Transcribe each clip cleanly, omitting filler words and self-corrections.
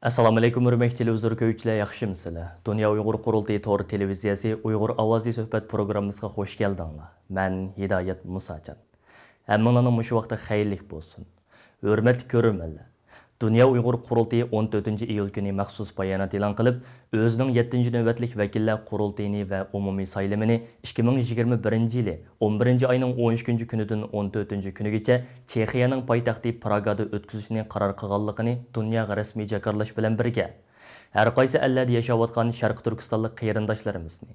Assalomu alaykum hurmatli televizor ko'ruvchilar, yaxshimisizlar? Dunyo Uyg'ur qurultiyi to'g'ri televiziyasi Uyg'ur ovozi suhbat programmasiga xush keldinglar. Men Hidoyat Musajon. Hammanglarning mushu vaqtda xayrlik bo'lsin. Hurmatli ko'ruvchilar, Dunyo Uyg'ur qurultiyi 14-iyul kuni maxsus bayonot e'lon qilib, o'zining 7-navbatlik vakillar qurultiyini va umumiy saylamini 2021-yili 11-oyning 13-kunidan 14-kunigacha Chexiyaning poytaxti Pragada o'tkazishni qaror qilganligini dunyoga rasmiy jakarlash bilan birga har qaysi ellarda yashayotgan Sharq Turkistonlik qarindoshlarimizni,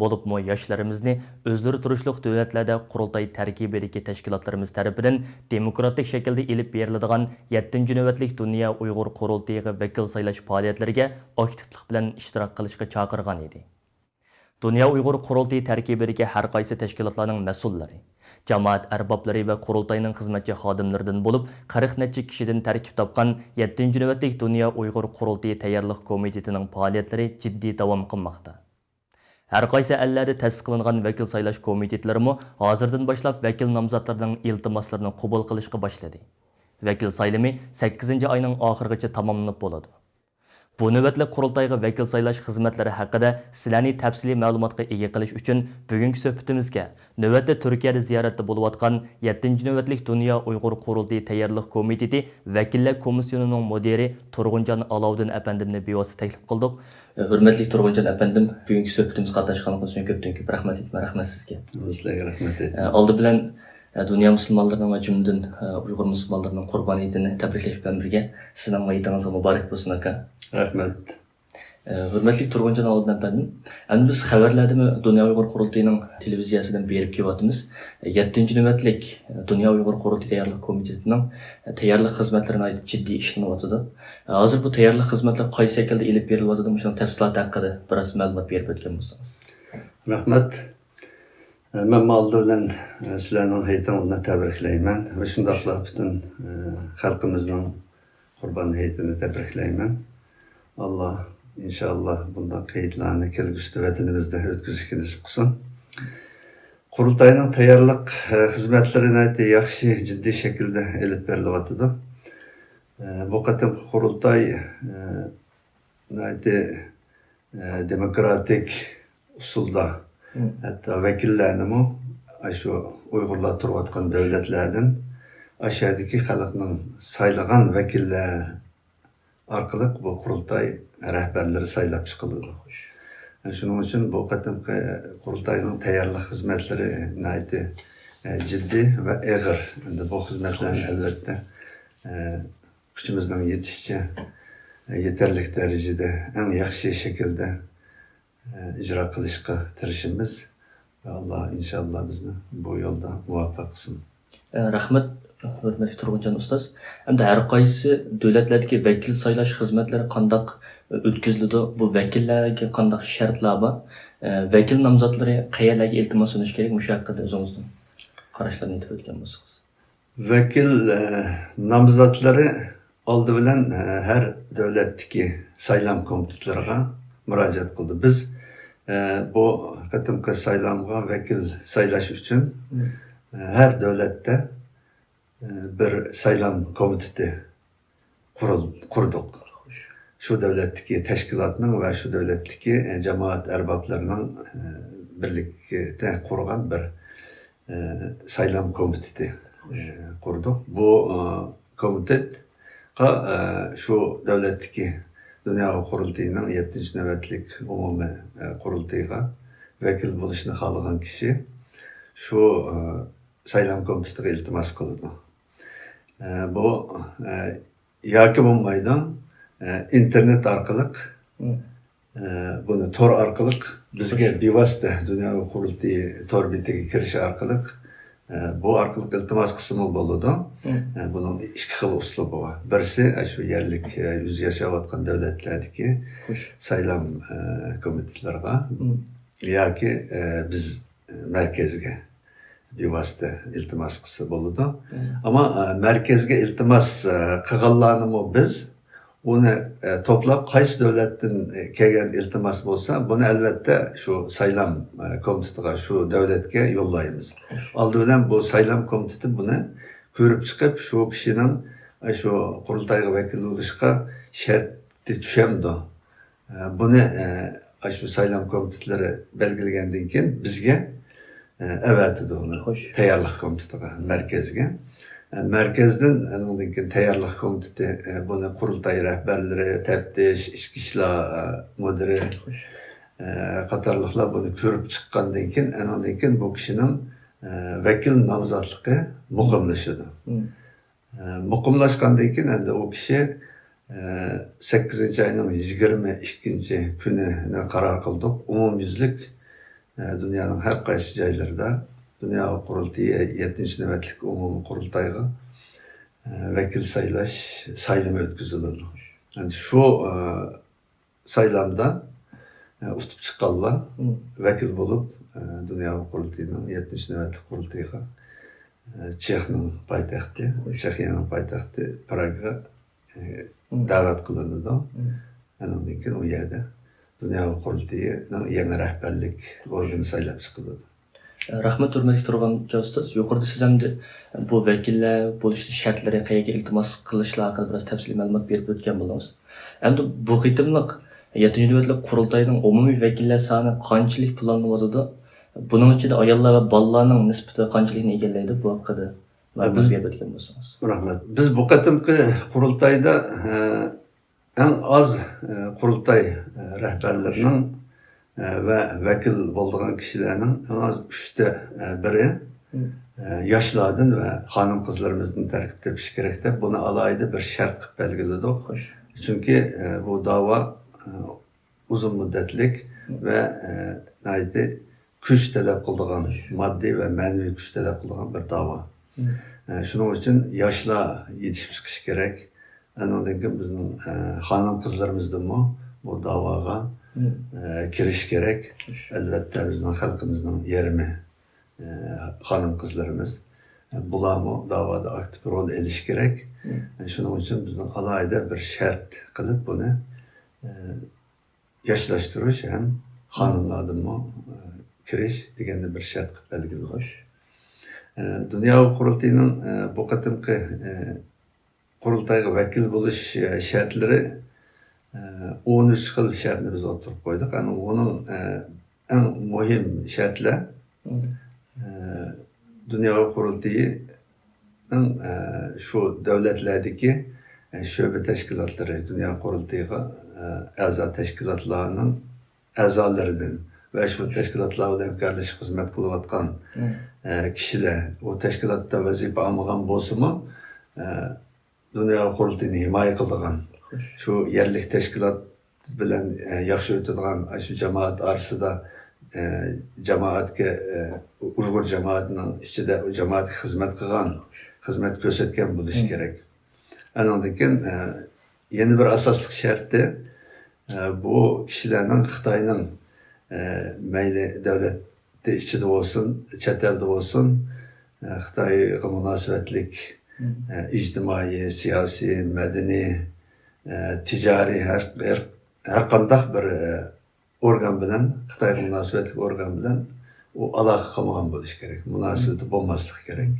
bo'libmi yoshlarimizni o'zlari turishliq davlatlarda qurultay tarkibidagi tashkilotlarimiz tarafidan demokratik shaklda elib beriladigan 7-navbatlik Dunyo Uyg'ur qurultayiga vakil saylash faoliyatlariga aktivlik bilan ishtirok qilishga chaqirgan edi. Dunyo Uyg'ur qurultayi tarkibidagi har qaysi tashkilotlarning mas'ullari, jamoat arboblari va qurultayning xizmatchi xodimlaridan bo'lib 40 necha kishidan tarkib topgan 7-navbatlik Dunyo Uyg'ur qurultayi tayyorlik komitetining faoliyatlari jiddiy davom qilmoqda. Har qaysi ellarda ta'sis qilingan vakil saylash komitetlarimi hozirdan boshlab vakil nomzodlarining iltimoslarini qabul qilishga boshladi. Vakil saylimi 8-oyning oxirigacha tamomlanib bo'ladi. Bu navbatli qurultayga vakil saylash xizmatlari haqida sizlarni tafsiliy ma'lumotga ega qilish uchun bugungi suhbatimizga navbatda Turkiyada ziyoratda bo'layotgan 7-navbatlik Dunyo Uyg'ur qurultayi tayyorlik komiteti vakillar komissiyonining mudiri Turg'unjon Alovdin apandimni bevosita taklif qildik. Hurmatli Turg'unjon apandim, bugungi suhbatimizga qatnashganligingiz uchun ko'pdan-ko'p rahmat sizga. Sizlarga rahmat. Oldi bilan dünya musulmonlarining va jumladan Uyg'ur musulmonlarining qurboniyatini tabriklash bilan birga sizning mayitingizga muborak bo'lsin aka. Rahmat. Hurmatli Turg'unjon Alovdin apandim, endi biz xabarlarda Dunyo Uyg'ur qurultayining televiziyasidan berib kelyapmiz. 7-navbatlik Dunyo Uyg'ur qurultayi tayyorlik komitetining tayyorlik xizmatlarini jiddiy ishlanyapti. Hozir bu tayyorlik xizmatlari qaysi shaklda elib berilyapti, o'sha tafsilot haqida biroz ma'lumot berib o'tgan bo'lsangiz. Rahmat. Men oldi bilan sizlarning hayitini tabriklayman va shundaqla butun xalqimizning qurbon hayitini tabriklayman. Allah inşallah bundan qeydlarni kelgusi vatanimizda o'tkazishga nasib qilsin. Qurultayning tayyorlik xizmatlarini yaxshi jiddiy shaklda elib berilyapti. Bu qatim qurultay demokratik usulda hatta vakillarni shu Uyg'urlar turayotgan davlatlardan aşağıdaki xalqning saylagan vakillar orqali bu qurultay rahbarlari saylab chiqiladi. Shuning uchun bu qatimqi qurultayning tayyorlik xizmatlari jiddiy va og'ir. Endi bu xizmatlarni albatta kuchimizning yetishicha yetarli darajada eng yaxshi shaklda icra qilishga tirishimiz va Alloh inshaalloh bizni bu yo'lda muvaffaq qilsin. Rahmat hurmatli Turg'unjon ustoz. Endi har qaysi davlatlardagi vakil saylash xizmatlari qandoq o'tkaziladi? Bu vakillarga qandoq shartlar bor? Vakil nomzodlari qayerlarga iltimos sunish kerak? Shu haqida o'zingizning qarashlaringizni aytib o'tgan bo'lsangiz. Vakil nomzodlari oldi bilan har davlatdagi saylam komitetlariga murojaat qildi. Biz bu qatimqi saylamga vakil saylash uchun her davlatda bir saylam komiteti kurduk. Şu davlatdagi tashkilotning va shu davlatdagi jamoat arboblarining birlikda qurgan bir saylam komiteti kurduk. Bu komitetga şu davlatdagi Dunyo qurultayining 7-navbatlik umumiy qurultayiga vakil bo'lishni xohlagan kishi shu saylam komitetiga iltimos qildi. Bu yoki bo'lmaydi internet orqali buni tor orqali bizga bevosita Dunyo qurultayi tor betiga kirish orqali bu orqali iltimos qilsa bo'ladi. Bunun ikki xil uslubi bor. Birisi shu yerlik yüz yashayotgan davlatlardagi saylam komitetlariga yoki biz markazga bevosita iltimos qilsa bo'ladi. Ama markazga iltimos qilganlarni biz uni to'plab qaysi davlatdan kelgan iltimos bo'lsa, buni albatta shu saylam komitetiga, shu davlatga yo'llaymiz. Oldi bilan bu saylam komiteti buni ko'rib chiqib, shu kishining shu qurultayga vakil bo'lishga shart düşemdi. Bunu şu saylam komitetlari belgilagandan keyin bizga avatdi uni Xo'sh. tayyorlik komitetiga, markazga. Merkezden andan keyin tayyorlik komiteti buni qurultay rahbarlari, taftish, ichki ishlar mudiri qatorliqlar buni ko'rib chiqqandan keyin andan keyin bu kishining vakil nomzodligi muqimlashadi. Muqimlashgandan keyin endi u kishi 8 ayning 22 kunini qaror qildik. Umumyuzlik dunyoning har qaysi joylarida Dünya Qurultayı 7. navbatlik umumiy qurultayga vakil saylash saylami o'tkaziladi. Yani şu saylamda utup chiqqanlar vakil bo'lib Dünya Qurultayıning 7. navbatlik qurultayga Chexning poytaxti, Chexiyaning poytaxti Praga da'vat qilinadi. Undan keyin u yerda Dünya Qurultayıning yangi rahbarlik organi saylab chiqiladi. Rahmat hurmatli turgan ustoz, yuqorida siz hamda bu vakillar bo'lish shartlari qayerga iltimos qilishlar haqida biroz tafsiliy ma'lumot berib o'tgan bo'ldingiz. Endi bu qitimliq 7. navbatlik qurultayning umumiy vakillar soni qanchalik planlanadi? Buning ichida ayollar va bolalarning nisbati qanchalikni egallaydi bu haqida ma'lumot berib o'tgan bo'lsangiz. Rahmat. Biz bu qatimqi qurultayda eng az qurultay rahbarlarining ve vakil bo'lgan kishilarning az 3'te biri yoshlardan ve hanım kızlarımızın tarkib tepish kerak deb buni alayda bir shart qilib belgiladik. Çünkü bu dava uzun müddetlik ve kuch talab qiladigan, moddiy ve ma'naviy kuch talab qiladigan bir dava. Shuning uchun yoshlar yetishib chiqish kerak. Undan keyin bizning hanım kızlarımızdan bu davaga kiriş gerek. Elbette bizden halkımızdan yerimi hanım kızlarımız bulamı davada aktif rol eliş gerek. Şunun için bizden alayda bir şart kılıp bunu yaşlaştırış hem hanımlardan mı kiriş digende bir şart belgiliyor. Dünya Qurultayı'nın bu qatimqi qurultayga vakil bo'lish shartlari 13 xil shartni biz o'tirib qo'ydik. Yani onun en muhim şartlar Dünya Qurultayı'nın şu devletlerdeki şöbe teşkilatları Dünya Qurultayı'ga a'zo teşkilatlarının a'zolaridan ve şu teşkilatlarla hemkarlaşıp hizmet kılıvatkan kişiler o teşkilatta vazife almagan bolsunmu Dünya Qurultayı'nı himaye kıldıgan şu yerlik teşkilat bilen yaxşı ötüdüğün şu cemaat arasında cemaatke Uygur cemaatinin içinde o cemaatke hizmet kılgan, hizmet gösterken buluş gerek. Ondan keyin yeni bir asaslık şartı bu kişilerin Xitayning mayli devlette içinde olsun, chet elda olsun Xitayga munosabatlik ijtimoiy, siyosiy, madaniy ticari her qandaq bir organ bilen, Xitayga munosabatli organ bilen o aloqa qilmagan bo'lish kerak, munosabati bo'lmasligi kerak.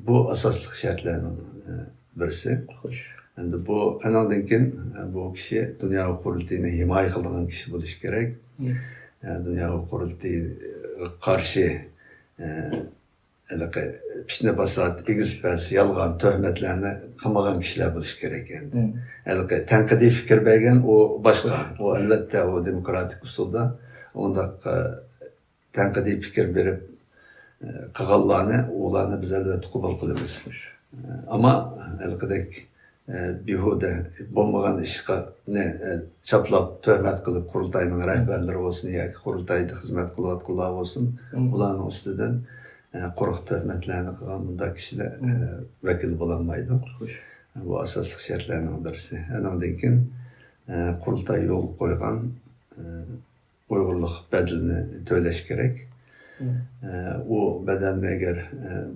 Bu asosli shartlarning birisi. Endi bu andan keyin bu kishi Dünya Qurultayini himoya qilgan kishi bo'lish kerak. Dünya Qurultayga qarshi pishne basat, egizpas, yalgan töhmetlerini qilmagan kishilar bo'lish kerak endi. Tanqidiy fikr bergan o boshqa. O albatta o demokratik usulda unda tanqidiy fikr berib qilganlarni, ularni biz albatta qabul qilamiz. Ama alqidek bihuda bo'lmagan ishga chaplab töhmet qilib qurultayning rahbarlari olsun yoki qurultayda xizmat qilayotganlar olsun, ularning ustidan quruq töhmetlarni qilgan bunday kishilar vakil bo'lolmaydi. Bu asosli shartlarning birisi. Undan keyin qurultay yo'l qo'ygan Uyg'urlik bedelini to'lash kerak. O bedelni agar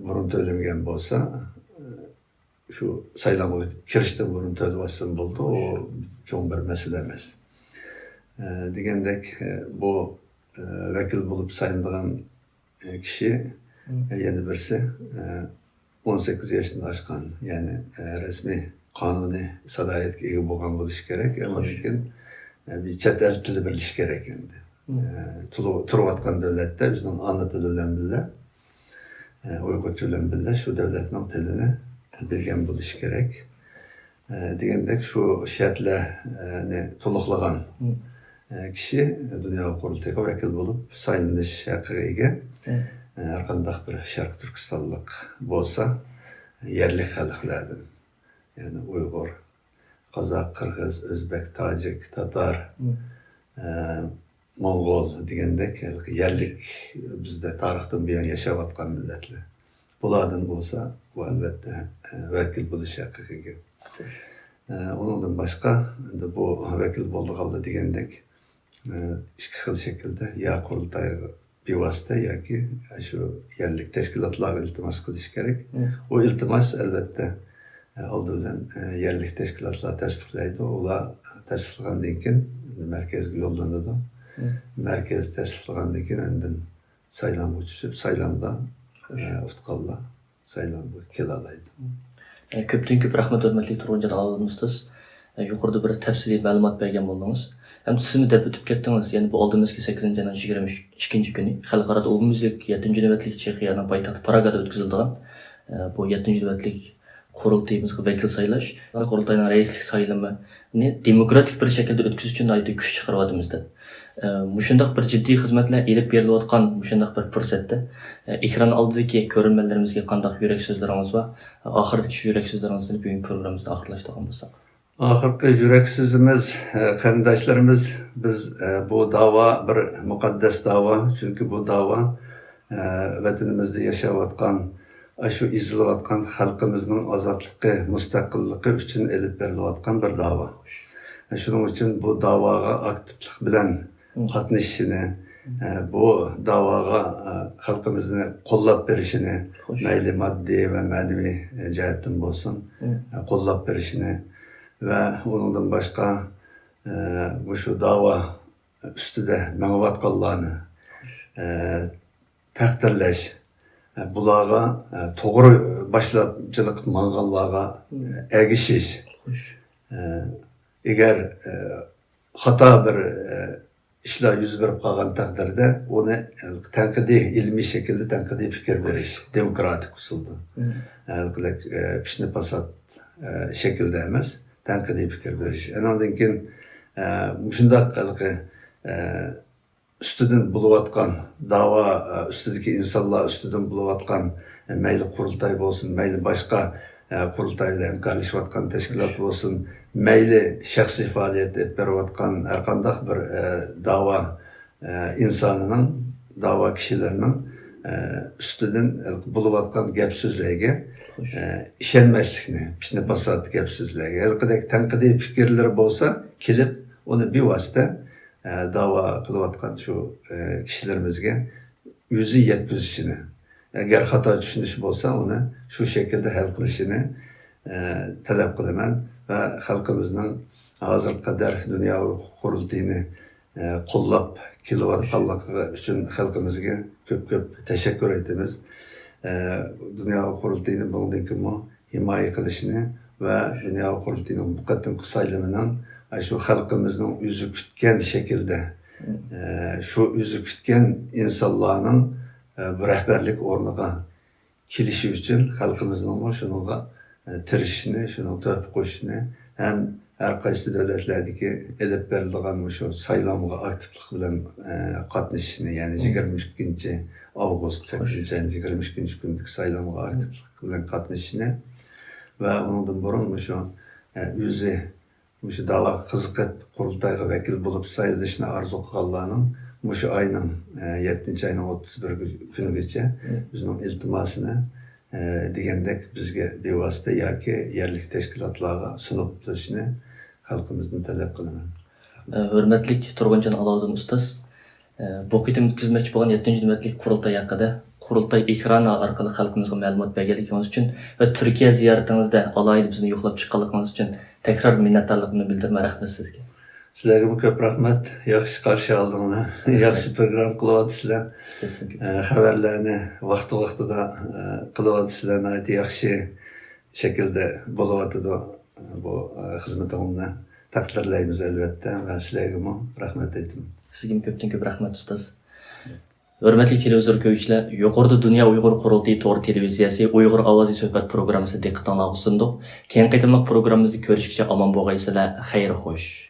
burun to'lamagan bo'lsa, şu saylamga kirishdan burun to'lashsin bo'ldi. O cho'ng bir masala emas. Degandek bu vakil bo'lib saylangan kishi yana birisi 18 yaşını aşkan, yani resmi qonuniy salohiyatga ega bo'lgan bo'lishi kerak. Lekin bir chet el tili bilish kerak endi. Turayotgan davlatda bizning ana tili bilan birga Uyg'urcha bilan birga shu davlatning tilini bilgan bo'lishi kerak. Degandek shu shartlarni to'liqlagan kishi dunyo qurultayiga vakil bo'lib saylanish haqqiga ega. Har qanday bir Sharq Turkistonlik bo'lsa, yerli xalqlardan, ya'ni Uyg'ur, Qozoq, Qirg'iz, O'zbek, Tojik, Tatar, Mo'ng'ol degandek yerlik bizda tarixdan buyon yashayotgan millatlar. Bulardan bo'lsa, bu albatta vakil bo'lish haqqiga ega. Ondan boshqa bu vakil bo'ldi degandek ikki xil shaklda ya qurultay bevosita yoki shu yerlik tashkilotlarga iltimos qilish kerak. O iltimos albatta oldi bilan yerlik tashkilotlar tasdiqlaydi. Ular tasdiqlangandan keyin markazga yo'llanadi. Markaz tasdiqlangandan keyin undan saylanma o'tkazib, saylanma ustqonlar saylanma kela oladi. Köpten köp rahmet hürmetli Turg'unjon Alvimizsiz. Yuqorida bir tafsiliy ma'lumot bergan bo'ldingiz. Endi sizni deb o'tib ketdingiz. Ya'ni bu oldimizki 8-ayning 22 kuni xalqaro umumyuzlik 7-navbatlik Chexiyaning poytaxti Pragada o'tkazilgan. Bu 7-navbatlik qurultayimizga vakil saylash, qurultayning raislik saylamini demokratik bir shaklda o'tkazish uchun aytib kuch chiqaryapmizda. Mushundaq bir jiddiy xizmatlar elib berilayotgan mushundaq bir fursatda ekran oldidagi ko'rganlarimizga qanday yurak so'zlaringiz va oxirdagi shu yurak so'zlaringizni bugungi programmamizni oxirlashtirgan bo'lsak. Oxirgi yurak so'zimiz qarindoshlarimiz, biz bu da'vo bir muqaddas da'vo, chunki bu da'vo vatanimizda yashayotgan shu izilayotgan xalqimizning ozodligi, mustaqilligi uchun elib berilayotgan bir da'vo. Shuning uchun bu da'voga aktivlik bilan qatnashishini, bu da'voga xalqimizni qo'llab berishini, mayli moddiy va ma'naviy jihatdan bo'lsin, qo'llab berishini va undan boshqa shu da'vo ustida mangayotganlarni taqdirlash, bularga to'g'ri boshlovchilik qilganlarga ergashish. Agar xato bir ishlar yuz berib qolgan taqdirda uni tanqidiy, ilmiy shaklda tanqidiy fikr berish, demokratik usulda. Pishni pasat shaklda emas, tanqidiy fikr berish. Andan keyin shundaq ustidan bo'layotgan da'vo ustidagi insonlar ustidan bo'layotgan mayli qurultay bo'lsin, mayli boshqa qurultay bilan hamkorlashayotgan tashkilot bo'lsin, mayli shaxsiy faoliyat olib berayotgan har qanday bir da'vo insonining, da'vo kishilarining ustidan bo'layotgan gap so'zlarga ishonmaslikni, pishni basat gap so'zlarga, halqidagi tanqidiy fikrlar bo'lsa, kelib uni bevosita da'vo qilayotgan shu kishilarimizga yuzi yetkazishini, agar xato tushunish bo'lsa, uni shu shaklda hal qilishini talab qilaman va xalqimizning hozirga qadar dunyoviy qurultayini qo'llab kelayotganligi uchun xalqimizga ko'p tashakkur aytamiz. Dunyoviy qurultayni bundan keyin himoya qilishini va dunyoviy qurultayning muqaddam saylamining shu xalqimizning o'zi kutgan shaklda, shu o'zi kutgan insonlarning rahbarlik o'rniga kelishi uchun xalqimizning shunga tirishishini, shuni to'p qo'shishini, ham har qaysi davlatlardagi elib berilgan shu saylovga aktivlik bilan qatnashishini, ya'ni 22 avgust 22 kunlik saylovga aktivlik bilan qatnashishini va undan burun shu o'zi shu da'vo qiziqib qurultayga vakil bo'lib saylanishni orzu qilganlarning shu oyning 7-ayning 31 kunigacha bizning iltimosini degandek bizga bevosita yoki yerlik tashkilotlarga sunib turishni xalqimizdan talab qilaman. Hurmatli Turg'unjon Alvim ustoz, bu qitim o'tkazmoqchi bo'lgan 7-navbatlik qurultay haqida qurultay ekrani orqali xalqimizga ma'lumot berganligingiz uchun va Turkiya ziyoratingizda alohida bizni yo'qlab chiqqanligingiz uchun tekrar minnatdorligimni bildirmay rahmat sizga. Sizlarga ko'p rahmat. Yaxshi qarshi oldinglar. Yaxshi program qilyapsizlar. Xabarlarni vaqti-vaqtida qilyapsizlar. Yaxshi shaklda bo'layotdi. bu xizmatingizni taqdirlaymiz albatta va sizlarga rahmat aytaman. Sizga ko'pdan ko'p rahmat ustoz. Hurmatli televizor ko'ruvchilar, yuqorida Dunyo Uyg'ur qurultiyi to'g'ri televiziyasi Uyg'ur ovozi suhbat programmasi diqqatingizga sundiq. Keyin qaytimliq programmamizni ko'rishgacha omon bo'lgaysizlar. Xayr xo'sh.